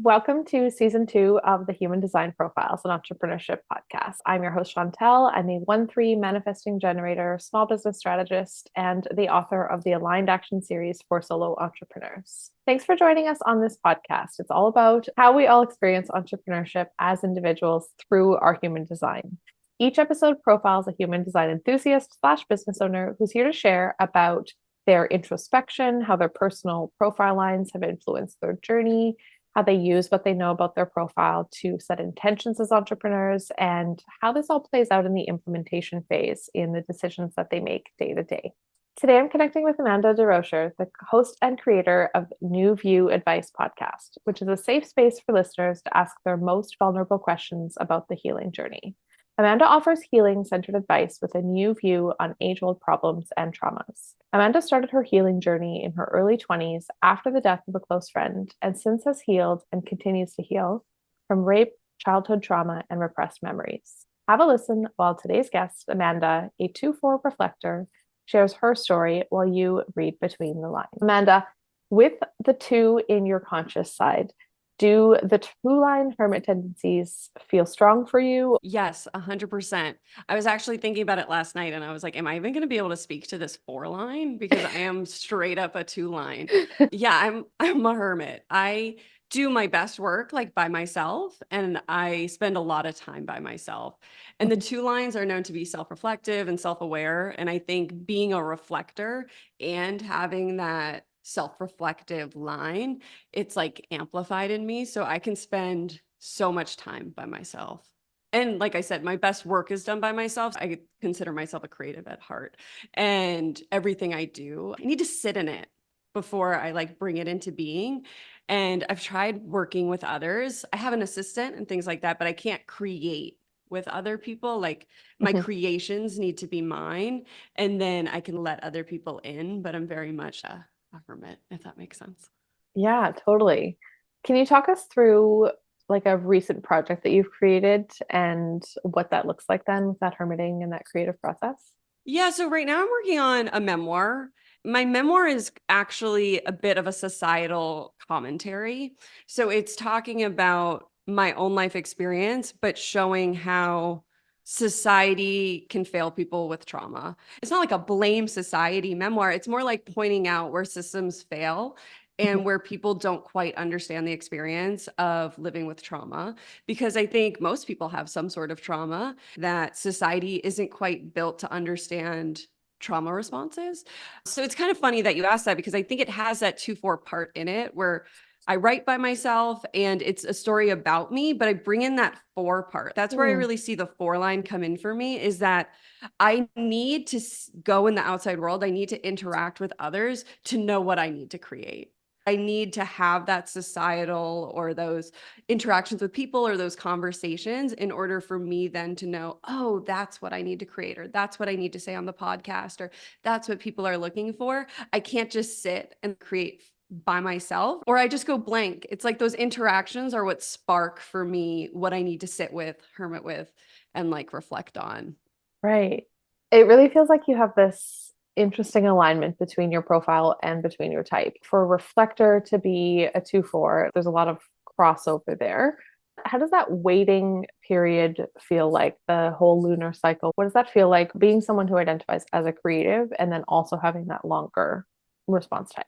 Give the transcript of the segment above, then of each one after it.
Welcome to season 2 of the Human Design Profiles, an entrepreneurship podcast. I'm your host, Chantel. I'm a 1-3 manifesting generator, small business strategist, and the author of the Aligned Action series for solo entrepreneurs. Thanks for joining us on this podcast. It's all about how we all experience entrepreneurship as individuals through our human design. Each episode profiles a human design enthusiast / business owner who's here to share about their introspection, how their personal profile lines have influenced their journey, how they use what they know about their profile to set intentions as entrepreneurs, and how this all plays out in the implementation phase in the decisions that they make day to day. Today, I'm connecting with Amanda Durocher, the host and creator of New View Advice podcast, which is a safe space for listeners to ask their most vulnerable questions about the healing journey. Amanda offers healing-centered advice with a new view on age-old problems and traumas. Amanda started her healing journey in her early 20s after the death of a close friend, and since has healed and continues to heal from rape, childhood trauma, and repressed memories. Have a listen while today's guest, Amanda, a 2-4 reflector, shares her story while you read between the lines. Amanda, with the 2 in your conscious side, do the 2-line hermit tendencies feel strong for you? Yes, 100%. I was actually thinking about it last night and I was like, am I even going to be able to speak to this 4-line? Because I am straight up a 2-line. Yeah, I'm a hermit. I do my best work like by myself and I spend a lot of time by myself. And the 2 lines are known to be self-reflective and self-aware. And I think being a reflector and having that self-reflective line, it's like amplified in me. So I can spend so much time by myself. And like I said, my best work is done by myself. I consider myself a creative at heart. And everything I do, I need to sit in it before I like bring it into being. And I've tried working with others. I have an assistant and things like that, but I can't create with other people. Like my creations need to be mine. And then I can let other people in, but I'm very much a hermit, if that makes sense. Yeah, totally. Can you talk us through like a recent project that you've created and what that looks like then with that hermiting and that creative process? Yeah, so right now I'm working on a memoir. My memoir is actually a bit of a societal commentary. So it's talking about my own life experience, but showing how society can fail people with trauma. It's not like a blame society memoir. It's more like pointing out where systems fail and where people don't quite understand the experience of living with trauma. Because I think most people have some sort of trauma that society isn't quite built to understand trauma responses. So it's kind of funny that you asked that because I think it has that 2-4 part in it where I write by myself and it's a story about me, but I bring in that 4 part. That's where I Hmm. really see the 4-line come in for me is that I need to go in the outside world. I need to interact with others to know what I need to create. I need to have that societal or those interactions with people or those conversations in order for me then to know, oh, that's what I need to create, or that's what I need to say on the podcast, or that's what people are looking for. I can't just sit and create by myself, or I just go blank. It's like those interactions are what spark for me what I need to sit with, hermit with, and like reflect on. Right. It really feels like you have this interesting alignment between your profile and between your type. For a reflector to be a 2-4, there's a lot of crossover there. How does that waiting period feel like, the whole lunar cycle? What does that feel like being someone who identifies as a creative and then also having that longer response time?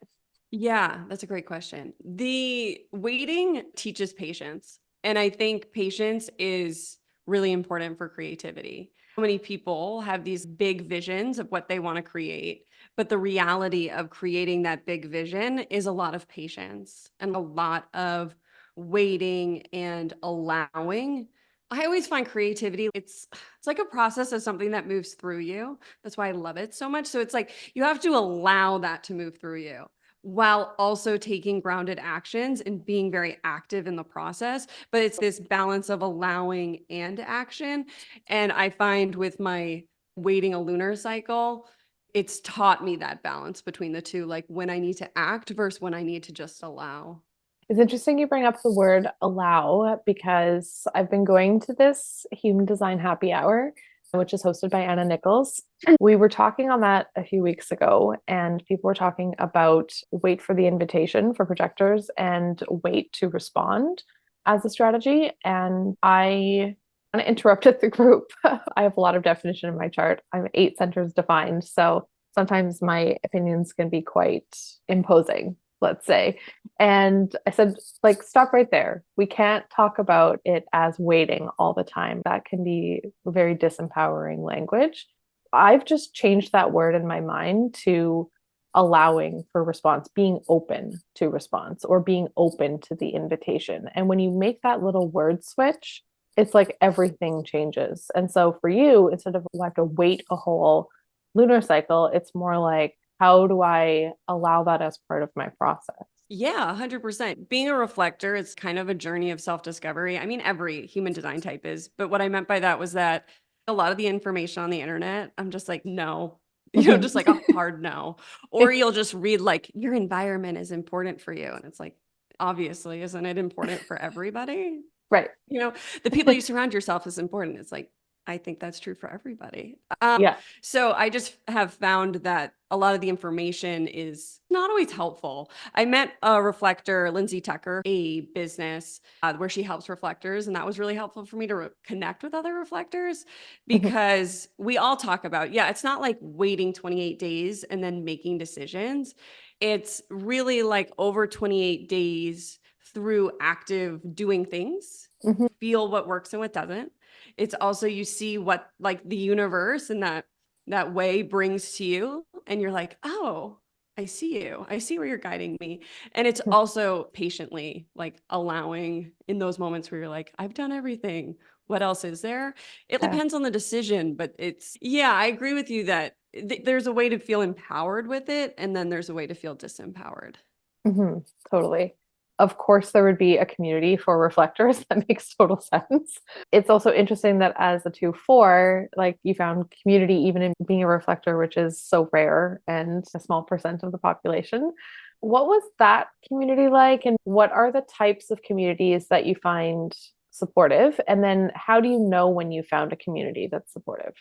Yeah, that's a great question. The waiting teaches patience. And I think patience is really important for creativity. So many people have these big visions of what they want to create, but the reality of creating that big vision is a lot of patience and a lot of waiting and allowing. I always find creativity, it's like a process of something that moves through you. That's why I love it so much. So it's like you have to allow that to move through you while also taking grounded actions and being very active in the process. But it's this balance of allowing and action. And I find with my waiting a lunar cycle, it's taught me that balance between the two, like when I need to act versus when I need to just allow. It's interesting you bring up the word allow because I've been going to this human design happy hour which is hosted by Anna Nichols. We were talking on that a few weeks ago, and people were talking about wait for the invitation for projectors and wait to respond as a strategy. And I kind of interrupted the group. I have a lot of definition in my chart. I have 8 centers defined. So sometimes my opinions can be quite imposing, let's say. And I said, like, stop right there. We can't talk about it as waiting all the time. That can be very disempowering language. I've just changed that word in my mind to allowing for response, being open to response or being open to the invitation. And when you make that little word switch, it's like everything changes. And so for you, instead of you have to wait a whole lunar cycle, it's more like, how do I allow that as part of my process? Yeah, 100%. Being a reflector is kind of a journey of self-discovery. I mean, every human design type is, but what I meant by that was that a lot of the information on the internet, I'm just like, no, just like a hard no. Or you'll just read like, your environment is important for you. And it's like, obviously, isn't it important for everybody? Right. The people you surround yourself is important. It's like, I think that's true for everybody. Yeah. So I just have found that a lot of the information is not always helpful. I met a reflector, Lindsay Tucker, a business where she helps reflectors. And that was really helpful for me to connect with other reflectors because we all talk about, it's not like waiting 28 days and then making decisions. It's really like over 28 days through active doing things, feel what works and what doesn't. It's also, you see what like the universe and that way brings to you. And you're like, oh, I see you. I see where you're guiding me. And it's also patiently like allowing in those moments where you're like, I've done everything. What else is there? It depends on the decision, but I agree with you that there's a way to feel empowered with it. And then there's a way to feel disempowered. Totally. Of course, there would be a community for reflectors. That makes total sense. It's also interesting that as a 2/4, like you found community even in being a reflector, which is so rare and a small percent of the population. What was that community like? And what are the types of communities that you find supportive? And then how do you know when you found a community that's supportive?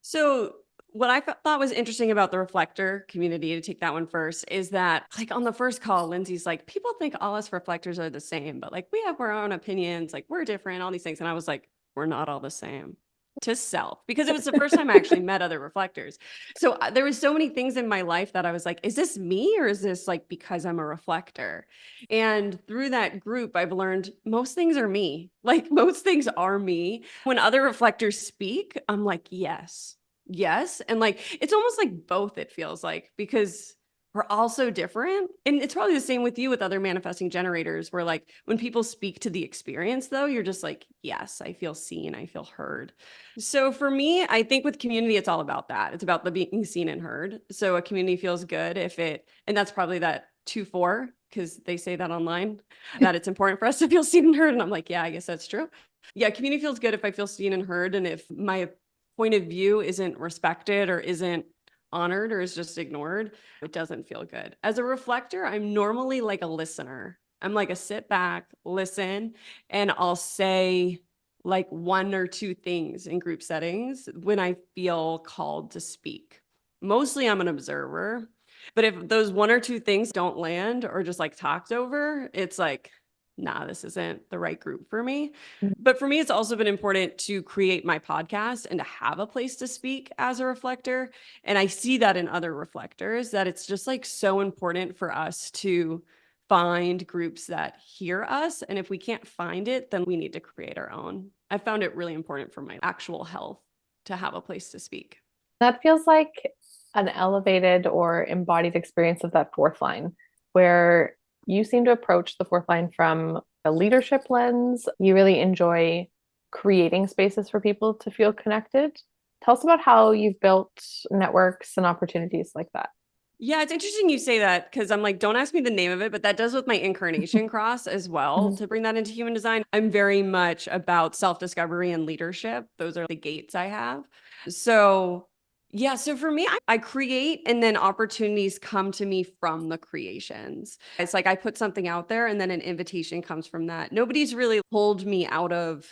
So what I thought was interesting about the reflector community, to take that one first, is that like on the first call, Lindsay's like, people think all us reflectors are the same, but like we have our own opinions, like we're different, all these things. And I was like, we're not all the same, to self, because it was the first time I actually met other reflectors. So there was so many things in my life that I was like, is this me or is this like because I'm a reflector? And through that group, I've learned most things are me. Like most things are me. When other reflectors speak, I'm like, yes. Yes. And like, it's almost like both, it feels like, because we're all so different. And it's probably the same with you with other manifesting generators, where like when people speak to the experience, though, you're just like, yes, I feel seen, I feel heard. So for me, I think with community, it's all about that. It's about the being seen and heard. So a community feels good and that's probably that 2/4, because they say that online, that it's important for us to feel seen and heard. And I'm like, yeah, I guess that's true. Yeah, community feels good if I feel seen and heard. And if my point of view isn't respected or isn't honored or is just ignored, it doesn't feel good. As a reflector, I'm normally like a listener. I'm like a sit back, listen, and I'll say like 1 or 2 things in group settings when I feel called to speak. Mostly I'm an observer, but if those 1 or 2 things don't land or just like talked over, it's like, nah, this isn't the right group for me. But for me, it's also been important to create my podcast and to have a place to speak as a reflector. And I see that in other reflectors, that it's just like so important for us to find groups that hear us. And if we can't find it, then we need to create our own. I found it really important for my actual health to have a place to speak. That feels like an elevated or embodied experience of that fourth line, where you seem to approach the fourth line from a leadership lens. You really enjoy creating spaces for people to feel connected. Tell us about how you've built networks and opportunities like that. Yeah, it's interesting you say that, because I'm like, don't ask me the name of it, but that does with my incarnation cross as well, Mhm. to bring that into human design. I'm very much about self-discovery and leadership. Those are the gates I have. So yeah, so for me, I create and then opportunities come to me from the creations. It's like I put something out there and then an invitation comes from that. Nobody's really pulled me out of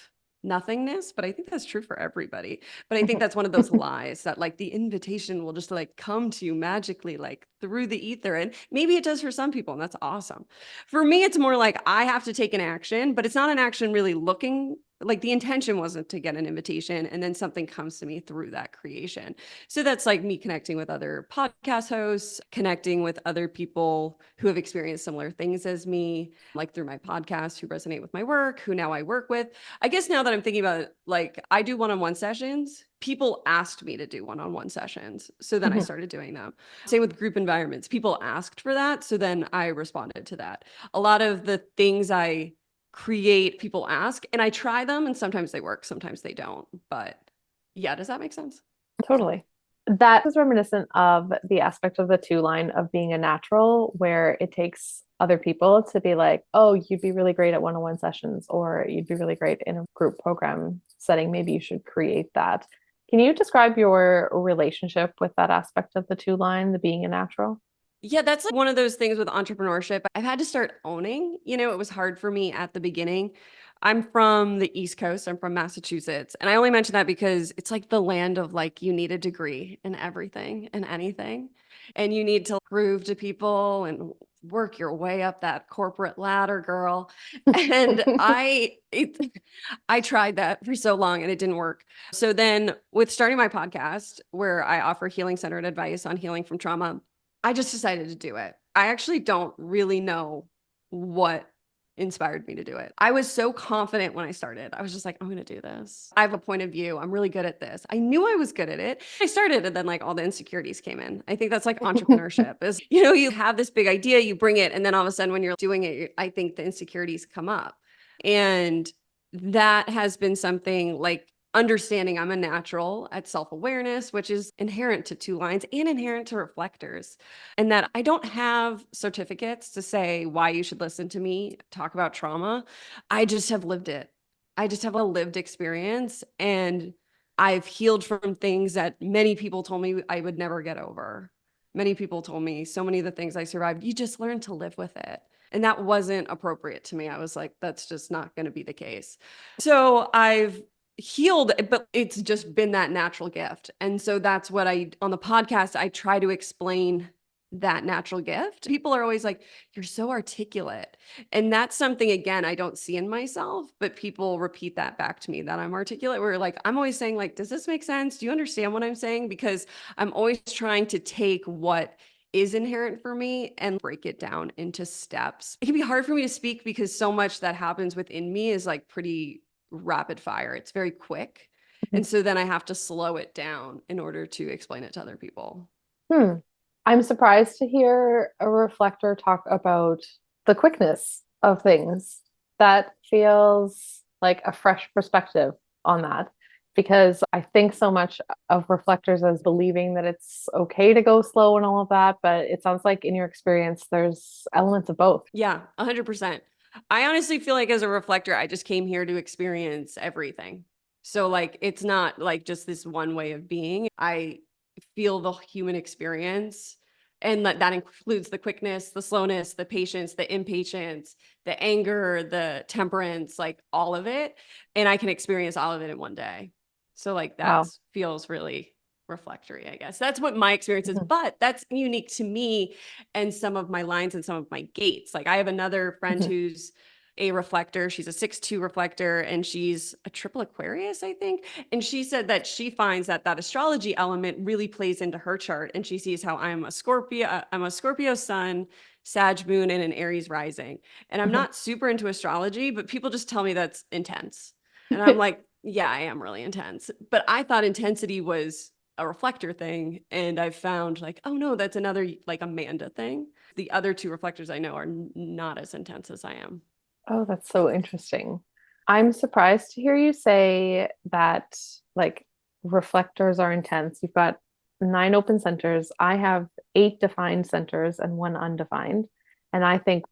nothingness, but I think that's true for everybody. But I think that's one of those lies that like the invitation will just like come to you magically, like through the ether. And maybe it does for some people, and that's awesome. For me, it's more like I have to take an action, but it's not an action really looking like the intention wasn't to get an invitation. And then something comes to me through that creation. So that's like me connecting with other podcast hosts, connecting with other people who have experienced similar things as me, like through my podcast, who resonate with my work, who now I work with. I guess now that I'm thinking about it, like I do one-on-one sessions, people asked me to do one-on-one sessions. So then I started doing them. Same with group environments. People asked for that. So then I responded to that. A lot of the things I create, people ask, and I try them, and sometimes they work, sometimes they don't. But yeah, does that make sense? Totally. That is reminiscent of the aspect of the two line of being a natural, where it takes other people to be like, oh, you'd be really great at one-on-one sessions, or you'd be really great in a group program setting. Maybe you should create that. Can you describe your relationship with that aspect of the two line, the being a natural? Yeah, that's like one of those things with entrepreneurship. I've had to start owning, it was hard for me at the beginning. I'm from the East Coast. I'm from Massachusetts. And I only mention that because it's like the land of like, you need a degree in everything and anything. And you need to prove to people and work your way up that corporate ladder, girl. And I tried that for so long and it didn't work. So then with starting my podcast, where I offer healing centered advice on healing from trauma, I just decided to do it. I actually don't really know what inspired me to do it. I was so confident when I started. I was just like, I'm going to do this. I have a point of view. I'm really good at this. I knew I was good at it. I started and then like all the insecurities came in. I think that's like entrepreneurship is, you have this big idea, you bring it, and then all of a sudden when you're doing it, I think the insecurities come up. And that has been something like understanding I'm a natural at self-awareness, which is inherent to two lines and inherent to reflectors. And that I don't have certificates to say why you should listen to me talk about trauma. I just have lived it. I just have a lived experience, and I've healed from things that many people told me I would never get over. Many people told me so many of the things I survived, you just learn to live with it. And that wasn't appropriate to me. I was like, that's just not going to be the case. So I've healed, but it's just been that natural gift. And so that's what on the podcast, I try to explain that natural gift. People are always like, you're so articulate. And that's something, again, I don't see in myself, but people repeat that back to me that I'm articulate. Where like, I'm always saying like, does this make sense? Do you understand what I'm saying? Because I'm always trying to take what is inherent for me and break it down into steps. It can be hard for me to speak because so much that happens within me is like pretty rapid fire. It's very quick. And so then I have to slow it down in order to explain it to other people. Hmm. I'm surprised to hear a reflector talk about the quickness of things. That feels like a fresh perspective on that, because I think so much of reflectors as believing that it's okay to go slow and all of that, but it sounds like in your experience, there's elements of both. Yeah, 100%. I honestly feel like as a reflector, I just came here to experience everything. So like, it's not like just this one way of being. I feel the human experience. And that includes the quickness, the slowness, the patience, the impatience, the anger, the temperance, like all of it. And I can experience all of it in one day. So like that Wow. feels really reflectory, I guess. That's what my experience is, Mhm. but that's unique to me and some of my lines and some of my gates. Like I have another friend Mhm. who's a reflector. She's a 6'2" reflector, and she's a triple Aquarius, I think. And she said that she finds that that astrology element really plays into her chart. And she sees how I'm a Scorpio sun, Sag moon, and an Aries rising. And I'm Mhm. not super into astrology, but people just tell me that's intense. And I'm like, yeah, I am really intense. But I thought intensity was a reflector thing. And I've found like, oh no, that's another like Amanda thing. The other two reflectors I know are not as intense as I am. Oh, that's so interesting. I'm surprised to hear you say that like reflectors are intense. You've got 9 open centers. I have 8 defined centers and 1 undefined. And I think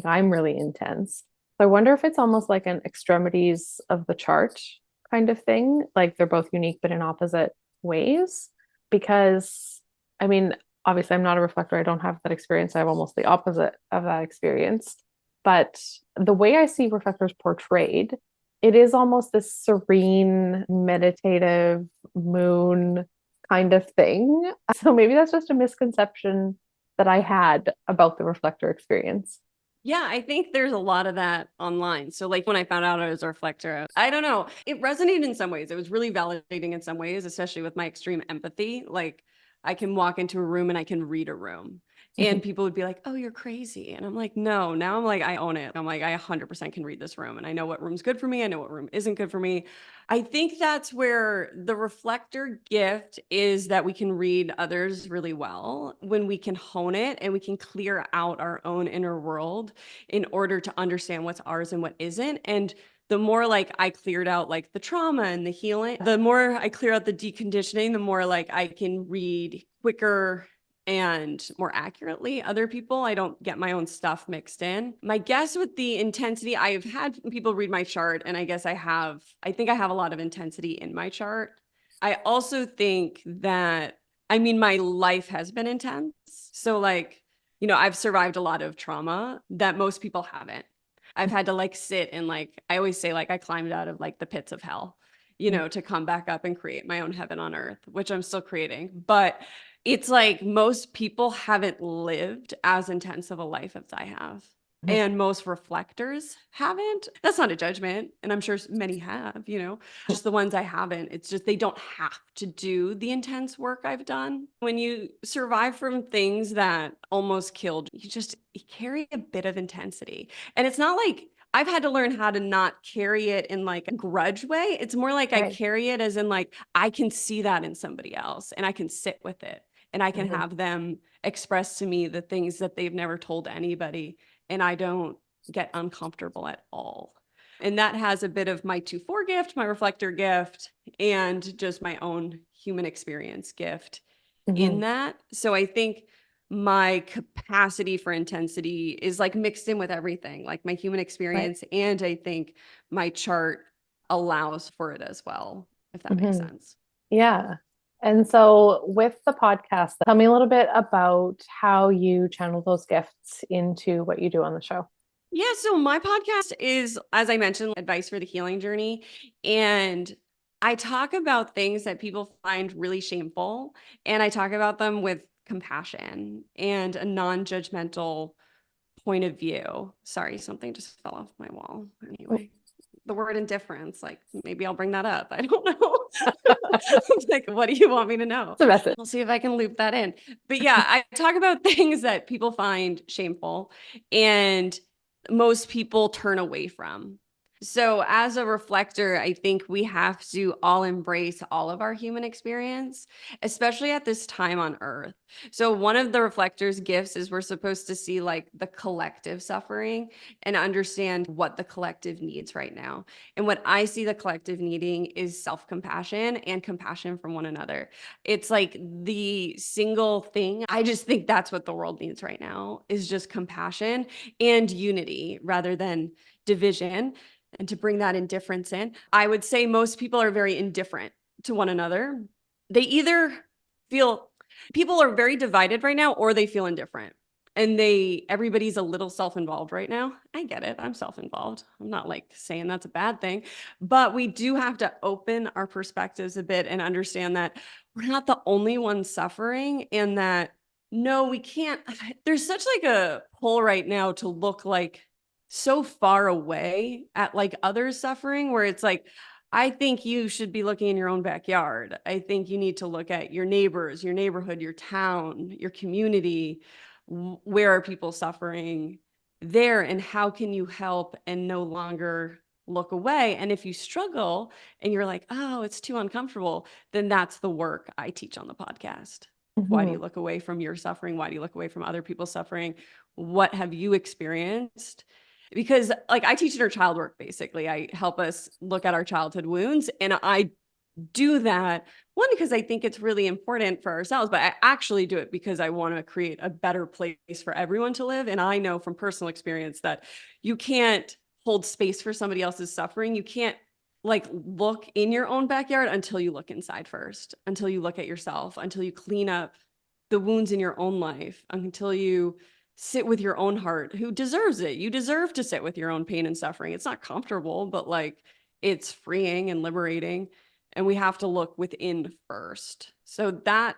I'm really intense. So I wonder if it's almost like an extremities of the chart kind of thing. Like they're both unique, but in opposite ways. Because I mean, obviously I'm not a reflector. I don't have that experience. I have almost the opposite of that experience. But the way I see reflectors portrayed it is almost this serene, meditative moon kind of thing. So maybe that's just a misconception that I had about the reflector experience. Yeah, I think there's a lot of that online. So like when I found out I was a reflector, I don't know, it resonated in some ways. It was really validating in some ways, especially with my extreme empathy. Like I can walk into a room and I can read a room. And people would be like, "Oh, you're crazy." And I'm like, "No." Now I'm like, I own it. I'm like, I 100% can read this room and I know what room's good for me. I know what room isn't good for me. I think that's where the reflector gift is, that we can read others really well when we can hone it and we can clear out our own inner world in order to understand what's ours and what isn't. And the more like I cleared out like the trauma and the healing, the more I clear out the deconditioning, the more like I can read quicker and more accurately other people. I don't get my own stuff mixed in. My guess with the intensity, I've had people read my chart, and I guess I think I have a lot of intensity in my chart. I also think that, I mean, my life has been intense. So like, I've survived a lot of trauma that most people haven't. I've had to like sit and like, I always say like I climbed out of like the pits of hell, to come back up and create my own heaven on earth, which I'm still creating. But it's like most people haven't lived as intense of a life as I have. And most reflectors haven't. That's not a judgment. And I'm sure many have, just the ones I haven't. It's just they don't have to do the intense work I've done. When you survive from things that almost killed you, you carry a bit of intensity. And it's not like I've had to learn how to not carry it in like a grudge way. It's more like I Right. carry it as in like I can see that in somebody else and I can sit with it and I can Mhm. have them express to me the things that they've never told anybody, and I don't get uncomfortable at all. And that has a bit of my 2-4 gift, my reflector gift, and just my own human experience gift in Mhm. that. So I think my capacity for intensity is like mixed in with everything, like my human Right. experience. And I think my chart allows for it as well, if that makes Mhm. sense. Yeah. And so with the podcast, tell me a little bit about how you channel those gifts into what you do on the show. Yeah, so my podcast is, as I mentioned, advice for the healing journey. And I talk about things that people find really shameful. And I talk about them with compassion and a non judgmental point of view. Sorry, something just fell off my wall. Anyway, the word indifference, like maybe I'll bring that up. I don't know. Like, what do you want me to know? It's a message. I'll see if I can loop that in. But yeah, I talk about things that people find shameful and most people turn away from. So, as a reflector, I think we have to all embrace all of our human experience, especially at this time on Earth. So, one of the reflector's gifts is we're supposed to see like the collective suffering and understand what the collective needs right now. And what I see the collective needing is self compassion and compassion from one another. It's like the single thing. I just think that's what the world needs right now is just compassion and unity rather than division. And to bring that indifference in, I would say most people are very indifferent to one another. They either feel, people are very divided right now, or they feel indifferent. And everybody's a little self-involved right now. I get it. I'm self-involved. I'm not like saying that's a bad thing, but we do have to open our perspectives a bit and understand that we're not the only ones suffering, and that no, we can't. There's such like a pull right now to look like so far away at like others suffering, where it's like, I think you should be looking in your own backyard. I think you need to look at your neighbors, your neighborhood, your town, your community. Where are people suffering there, and how can you help and no longer look away? And if you struggle and you're like, oh, it's too uncomfortable, then that's the work I teach on the podcast. Why do you Mhm. look away from your suffering? Why do you look away from other people's suffering? What have you experienced? Because like I teach inner child work, basically. I help us look at our childhood wounds. And I do that, one, because I think it's really important for ourselves, but I actually do it because I want to create a better place for everyone to live. And I know from personal experience that you can't hold space for somebody else's suffering. You can't like look in your own backyard until you look inside first, until you look at yourself, until you clean up the wounds in your own life, until you sit with your own heart, who deserves it. You deserve to sit with your own pain and suffering. It's not comfortable, but like it's freeing and liberating. And we have to look within first. So that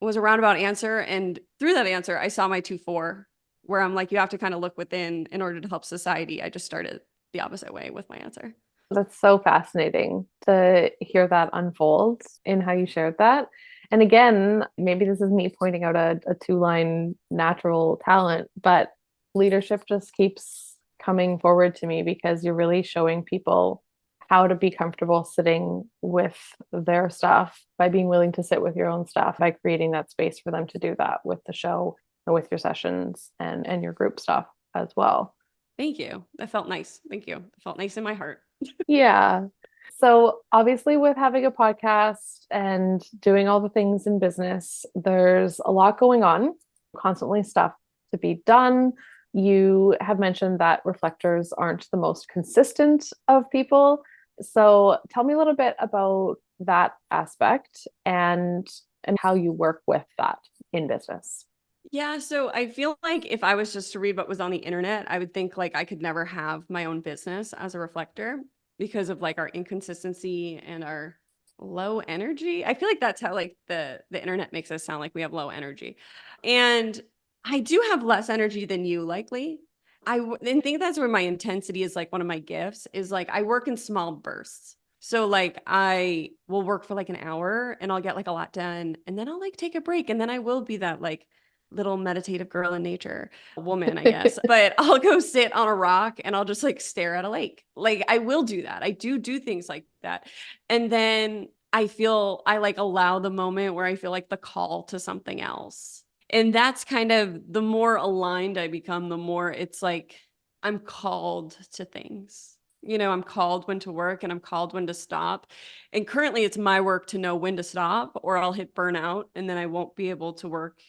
was a roundabout answer. And through that answer, I saw my 2-4, where I'm like, you have to kind of look within in order to help society. I just started the opposite way with my answer. That's so fascinating to hear that unfold in how you shared that. And again, maybe this is me pointing out a two-line natural talent, but leadership just keeps coming forward to me because you're really showing people how to be comfortable sitting with their stuff by being willing to sit with your own stuff, by creating that space for them to do that with the show and with your sessions and your group stuff as well. Thank you. That felt nice. Thank you. It felt nice in my heart. Yeah. So obviously with having a podcast and doing all the things in business, there's a lot going on, constantly stuff to be done. You have mentioned that reflectors aren't the most consistent of people. So tell me a little bit about that aspect and how you work with that in business. Yeah, so I feel like if I was just to read what was on the internet, I would think like I could never have my own business as a reflector because of like our inconsistency and our low energy. I feel like that's how like the internet makes us sound like we have low energy. And I do have less energy than you likely. And think that's where my intensity is like one of my gifts is like I work in small bursts. So like I will work for like an hour and I'll get like a lot done and then I'll like take a break and then I will be that like little meditative girl in nature, woman, I guess. But I'll go sit on a rock and I'll just like stare at a lake. Like I will do that. I do things like that. And then I like allow the moment where I feel like the call to something else. And that's kind of the more aligned I become, the more it's like I'm called to things. I'm called when to work and I'm called when to stop. And currently it's my work to know when to stop or I'll hit burnout and then I won't be able to work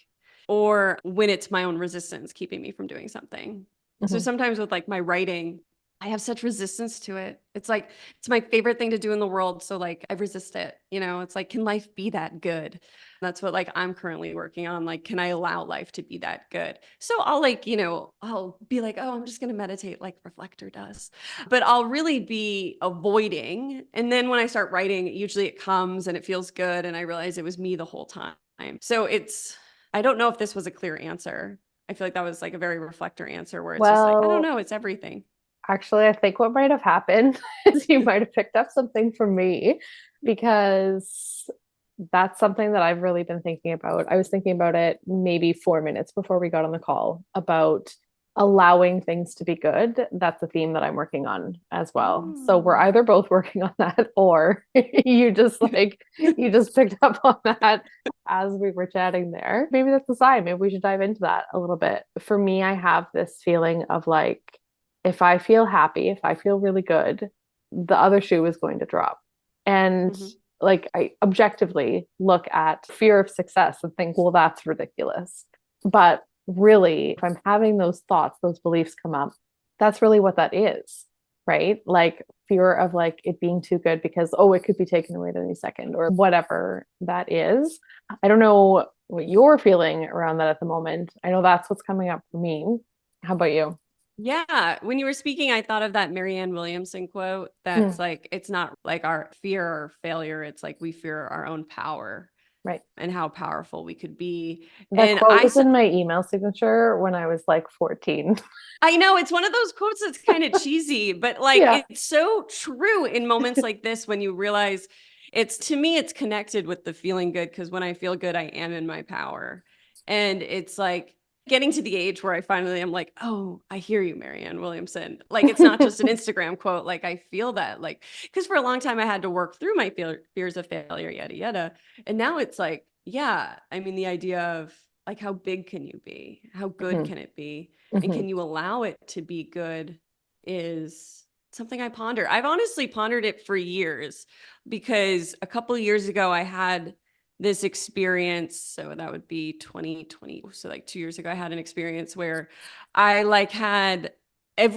or when it's my own resistance keeping me from doing something. So Mhm. sometimes with like my writing, I have such resistance to it. It's like it's my favorite thing to do in the world. So like I resist it. It's like, can life be that good? That's what like I'm currently working on. Like, can I allow life to be that good? So I'll like, I'll be like, oh, I'm just gonna meditate like Reflector does. But I'll really be avoiding. And then when I start writing, usually it comes and it feels good. And I realize it was me the whole time. So I don't know if this was a clear answer. I feel like that was like a very reflector answer where it's just like, I don't Well, know, it's everything. actually, I think what might have happened is you might have picked up something from me because that's something that I've really been thinking about. I was thinking about it maybe 4 minutes before we got on the call about allowing things to be good. That's a theme that I'm working on as well. So we're Mm. either both working on that or you just picked up on that as we were chatting there. Maybe that's a sign. Maybe we should dive into that a little bit. For me, I have this feeling of like if I feel happy, if I feel really good, the other shoe is going to drop. And Mhm. like I objectively look at fear of success and think, well, that's ridiculous. But really, if I'm having those thoughts, those beliefs come up, that's really what that is, right? Like fear of like it being too good because, oh, it could be taken away at any second or whatever that is. I don't know what you're feeling around that at the moment. I know that's what's coming up for me. How about you? Yeah. When you were speaking, I thought of that Marianne Williamson quote that's Mm, like, it's not like our fear or failure. It's like we fear our own power right. and how powerful we could be. That And quote was in my email signature when I was like 14. I know it's one of those quotes that's kind of cheesy, but like Yeah. it's so true in moments like this when you realize to me, it's connected with the feeling good because when I feel good, I am in my power. And it's like getting to the age where I finally am like, oh, I hear you, Marianne Williamson. Like it's not just an Instagram quote. Like I feel that, like, because for a long time I had to work through my fears of failure, yada, yada. And now it's like, yeah, I mean, the idea of like, how big can you be? How good Mhm, can it be? And mhm. can you allow it to be good is something I ponder. I've honestly pondered it for years because a couple of years ago I had this experience. So that would be 2020. So like 2 years ago, I had an experience where I like had it's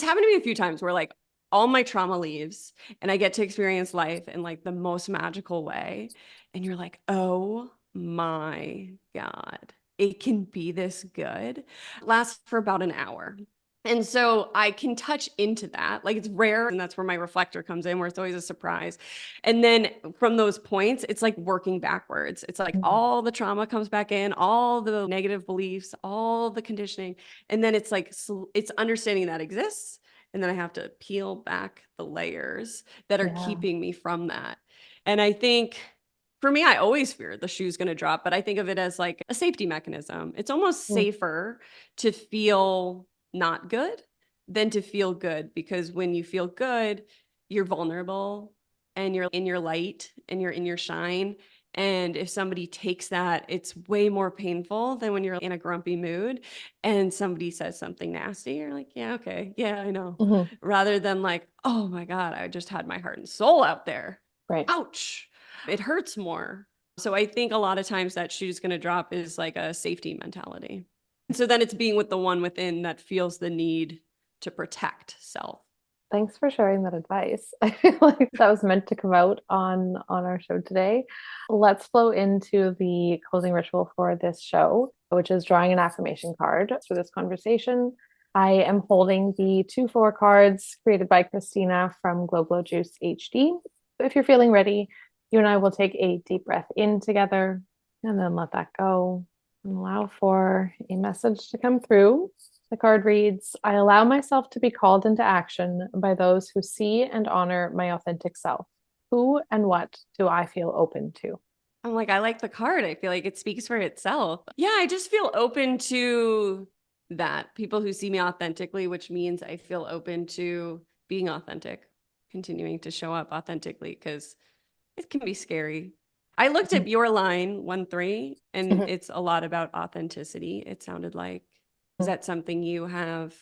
happened to me a few times where like all my trauma leaves and I get to experience life in like the most magical way. And you're like, oh my God, it can be this good. Lasts for about an hour. And so I can touch into that. Like it's rare. And that's where my reflector comes in, where it's always a surprise. And then from those points, it's like working backwards. It's like Mhm. all the trauma comes back in, all the negative beliefs, all the conditioning. And then it's like, it's understanding that exists. And then I have to peel back the layers that are Yeah. keeping me from that. And I think for me, I always fear the shoe's going to drop, but I think of it as like a safety mechanism. It's almost Mm. safer to feel not good than to feel good, because when you feel good, you're vulnerable and you're in your light and you're in your shine. And if somebody takes that, it's way more painful than when you're in a grumpy mood and somebody says something nasty. You're like, yeah, okay. Yeah, I know. Mhm. Rather than like, oh my God, I just had my heart and soul out there. Right. Ouch. It hurts more. So I think a lot of times that shoe's going to drop is like a safety mentality. And so then it's being with the one within that feels the need to protect self. Thanks for sharing that advice. I feel like that was meant to come out on our show today. Let's flow into the closing ritual for this show, which is drawing an affirmation card for this conversation. I am holding the 2 4 cards created by Christina from Glow Glow Juice HD. If you're feeling ready, you and I will take a deep breath in together and then let that go and allow for a message to come through. The card reads, I allow myself to be called into action by those who see and honor my authentic self. Who and what do I feel open to? I'm like, I like the card. I feel like it speaks for itself. Yeah, I just feel open to that. People who see me authentically, which means I feel open to being authentic, continuing to show up authentically, because it can be scary. I looked at your line 1 3, and it's a lot about authenticity. It sounded like, is that something you have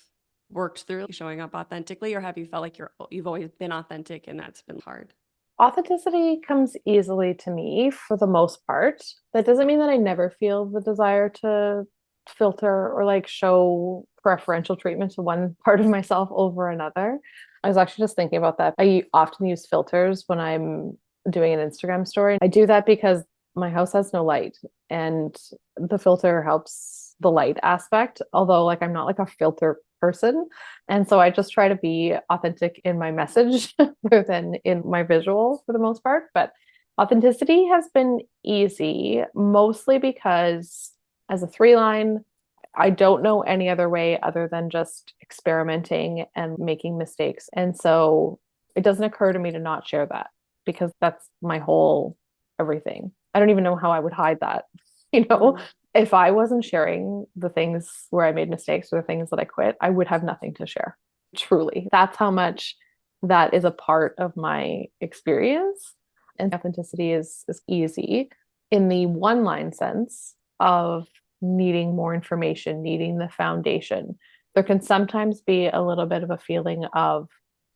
worked through, showing up authentically, or have you felt like you've always been authentic and that's been hard? Authenticity comes easily to me for the most part. That doesn't mean that I never feel the desire to filter or like show preferential treatment to one part of myself over another. I was actually just thinking about that. I often use filters when I'm doing an Instagram story. I do that because my house has no light and the filter helps the light aspect, although like I'm not like a filter person. And so I just try to be authentic in my message rather than in my visual for the most part. But authenticity has been easy, mostly because as a 3 line, I don't know any other way other than just experimenting and making mistakes. And so it doesn't occur to me to not share that because that's my whole everything. I don't even know how I would hide that. You know, Mm. if I wasn't sharing the things where I made mistakes or the things that I quit, I would have nothing to share. Truly. That's how much that is a part of my experience. And authenticity is easy in the 1 line sense of needing more information, needing the foundation. There can sometimes be a little bit of a feeling of,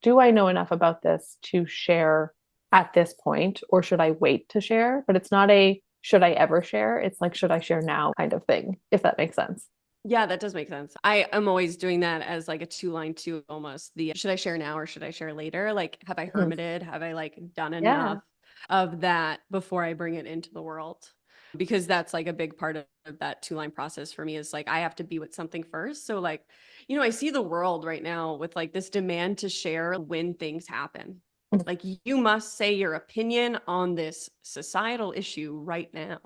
do I know enough about this to share at this point, or should I wait to share? But it's not a should I ever share? It's like, should I share now kind of thing, if that makes sense. Yeah, that does make sense. I am always doing that as like a 2 line too, almost. The should I share now or should I share later? Like, have I Mhm. hermited? Have I like done Yeah. enough of that before I bring it into the world? Because that's like a big part of that 2 line process for me, is like I have to be with something first. So like, I see the world right now with like this demand to share when things happen. Mhm. Like you must say your opinion on this societal issue right now.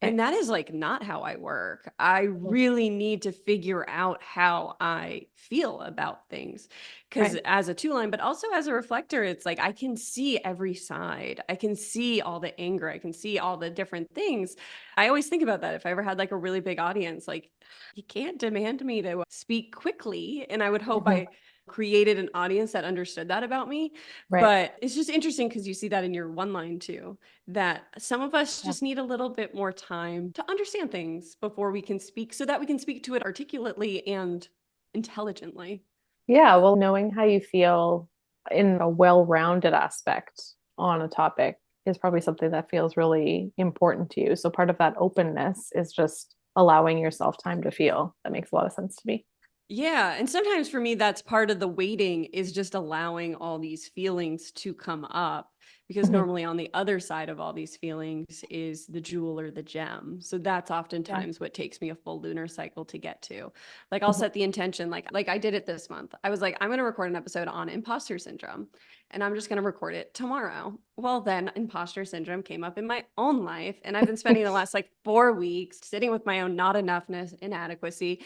Right. And that is like not how I work. I Mhm. really need to figure out how I feel about things. Because Right. as a 2 line, but also as a reflector, it's like I can see every side. I can see all the anger. I can see all the different things. I always think about that. If I ever had like a really big audience, like you can't demand me to speak quickly. And I would hope Mhm. I created an audience that understood that about me. Right. But it's just interesting because you see that in your 1 line too, that some of us Yeah. just need a little bit more time to understand things before we can speak, so that we can speak to it articulately and intelligently. Yeah. Well, knowing how you feel in a well-rounded aspect on a topic is probably something that feels really important to you. So part of that openness is just allowing yourself time to feel. That makes a lot of sense to me. Yeah. And sometimes for me, that's part of the waiting, is just allowing all these feelings to come up. because normally on the other side of all these feelings is the jewel or the gem. So that's oftentimes what takes me a full lunar cycle to get to. Like I'll set the intention, like I did it this month. I was like, I'm going to record an episode on imposter syndrome and I'm just going to record it tomorrow. Well, then imposter syndrome came up in my own life. And I've been spending the last like 4 weeks sitting with my own not enoughness, inadequacy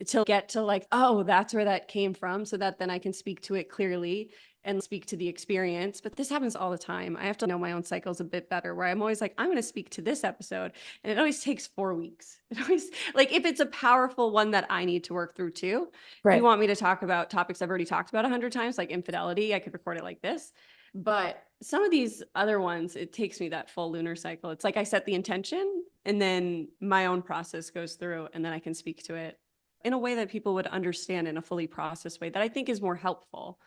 to get to like, oh, that's where that came from. So that then I can speak to it clearly and speak to the experience. But this happens all the time. I have to know my own cycles a bit better, where I'm always like, I'm going to speak to this episode. And it always takes 4 weeks. It always, like, if it's a powerful one that I need to work through too, if you want me to talk about topics I've already talked about 100 times, like infidelity, I could record it like this. But some of these other ones, it takes me that full lunar cycle. It's like I set the intention and then my own process goes through and then I can speak to it in a way that people would understand in a fully processed way that I think is more helpful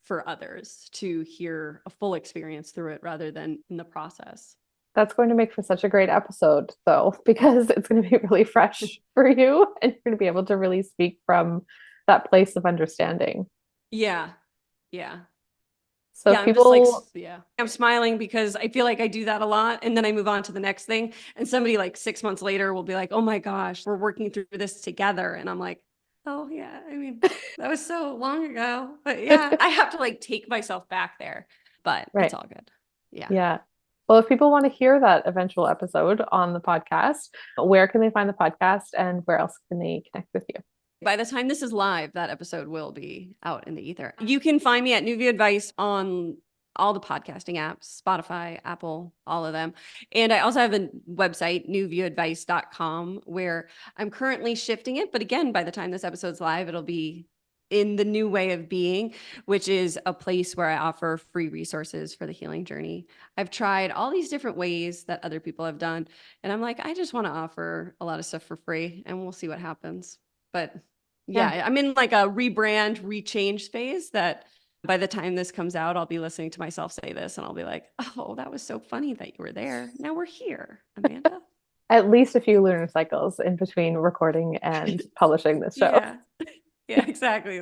for others to hear a full experience through it rather than in the process. That's going to make for such a great episode, though, because it's going to be really fresh for you and you're going to be able to really speak from that place of understanding. Yeah. Yeah. So yeah, people, I'm just like, yeah, I'm smiling because I feel like I do that a lot. And then I move on to the next thing. And somebody like 6 months later will be like, oh my gosh, we're working through this together. And I'm like, oh yeah, I mean, that was so long ago. But yeah, I have to like take myself back there, but it's all good. Yeah. Yeah. Well, if people want to hear that eventual episode on the podcast, where can they find the podcast and where else can they connect with you? By the time this is live, that episode will be out in the ether. You can find me at New View Advice on all the podcasting apps, Spotify, Apple, all of them. And I also have a website, newviewadvice.com, where I'm currently shifting it. But again, by the time this episode's live, it'll be in the new way of being, which is a place where I offer free resources for the healing journey. I've tried all these different ways that other people have done. And I'm like, I just want to offer a lot of stuff for free and we'll see what happens. But yeah, I'm in like a rebrand, rechange phase that by the time this comes out, I'll be listening to myself say this and I'll be like, oh, that was so funny that you were there. Now we're here, Amanda. At least a few lunar cycles in between recording and publishing this show. Yeah, exactly.